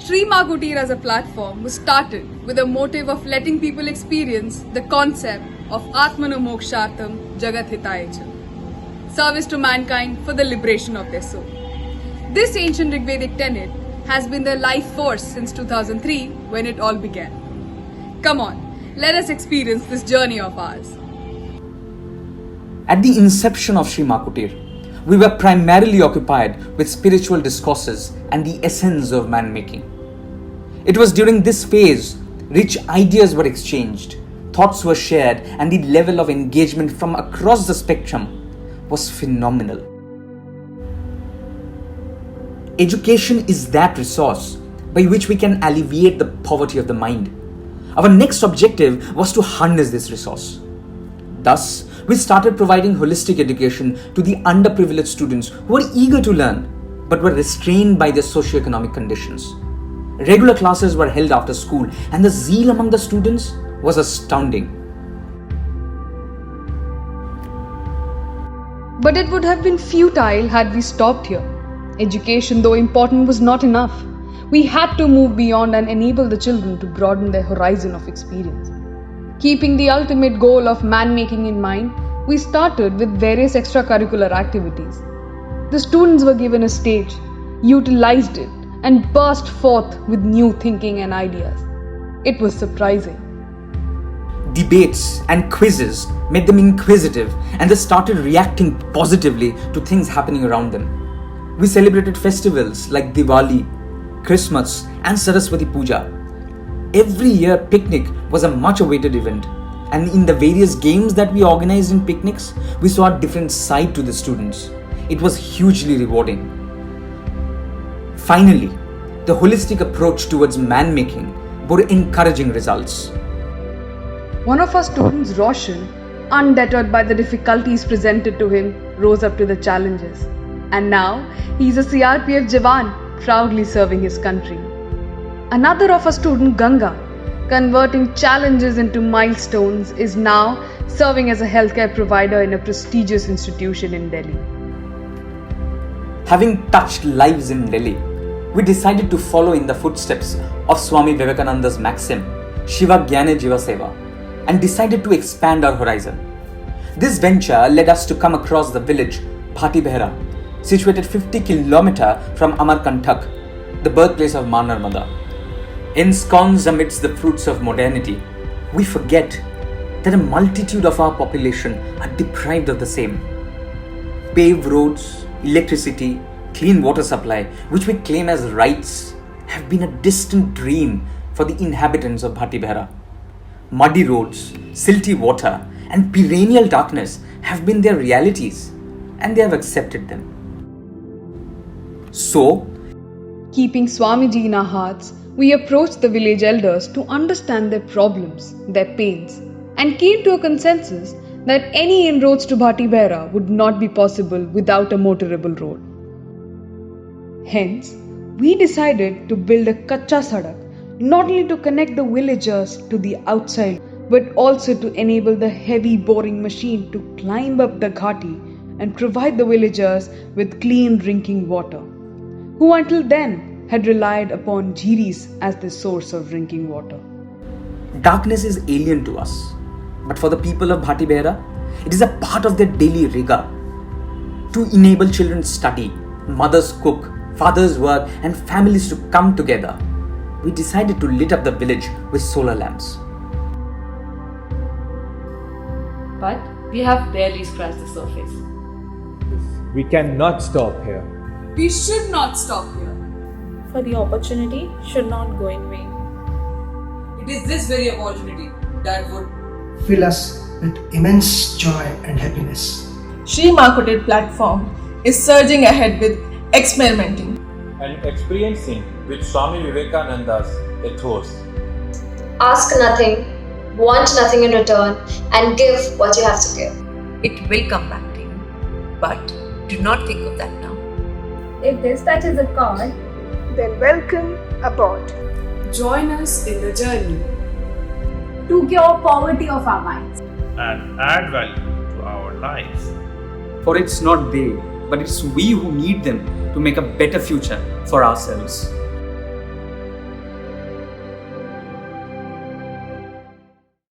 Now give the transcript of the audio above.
Sri Kutir as a platform was started with the motive of letting people experience the concept of Atmano Mokshartham Jagat Hitaya, service to mankind for the liberation of their soul. This ancient Rigvedic tenet has been the life force since 2003 when it all began. Come on, let us experience this journey of ours. At the inception of Sri Kutir, we were primarily occupied with spiritual discourses and the essence of man-making. It was during this phase rich ideas were exchanged, thoughts were shared, and the level of engagement from across the spectrum was phenomenal. Education is that resource by which we can alleviate the poverty of the mind. Our next objective was to harness this resource. Thus, we started providing holistic education to the underprivileged students who were eager to learn but were restrained by their socioeconomic conditions. Regular classes were held after school, and the zeal among the students was astounding. But it would have been futile had we stopped here. Education, though important, was not enough. We had to move beyond and enable the children to broaden their horizon of experience. Keeping the ultimate goal of man-making in mind, we started with various extracurricular activities. The students were given a stage, utilized it, and burst forth with new thinking and ideas. It was surprising. Debates and quizzes made them inquisitive, and they started reacting positively to things happening around them. We celebrated festivals like Diwali, Christmas, and Saraswati Puja. Every year, picnic was a much awaited event, and in the various games that we organized in picnics, we saw a different side to the students. It was hugely rewarding. Finally, the holistic approach towards man-making bore encouraging results. One of our students, Roshan, undeterred by the difficulties presented to him, rose up to the challenges. And now, he is a CRPF Jawan, proudly serving his country. Another of our student, Ganga, converting challenges into milestones, is now serving as a healthcare provider in a prestigious institution in Delhi. Having touched lives in Delhi, we decided to follow in the footsteps of Swami Vivekananda's maxim, Shiva Jnane Jiva Seva, and decided to expand our horizon. This venture led us to come across the village Bhati Behra, situated 50 km from Amarkantak, the birthplace of Ma Narmada. Ensconced amidst the fruits of modernity, we forget that a multitude of our population are deprived of the same. Paved roads, electricity, clean water supply, which we claim as rights, have been a distant dream for the inhabitants of Bhati Behra. Muddy roads, silty water, and perennial darkness have been their realities, and they have accepted them. So, keeping Swamiji in our hearts, we approached the village elders to understand their problems, their pains, and came to a consensus that any inroads to Bhati Behra would not be possible without a motorable road. Hence, we decided to build a Kacha Sadak, not only to connect the villagers to the outside, but also to enable the heavy boring machine to climb up the ghati and provide the villagers with clean drinking water, who until then had relied upon jhiris as the source of drinking water. darkness is alien to us, but for the people of Bhati Behra, it is a part of their daily rigor. To enable children study, mothers cook, fathers work, and families to come together, we decided to lit up the village with solar lamps. But we have barely scratched the surface. We cannot stop here. We should not stop here. For the opportunity should not go in vain. It is this very opportunity that would fill us with immense joy and happiness. Sri Kutir platform is surging ahead with experimenting and experiencing with Swami Vivekananda's ethos. Ask nothing, want nothing in return, and give what you have to give. It will come back to you, but do not think of that now. If this touches a chord, then welcome aboard. Join us in the journey to cure poverty of our minds and add value to our lives. For it's not they, but it's we who need them to make a better future for ourselves.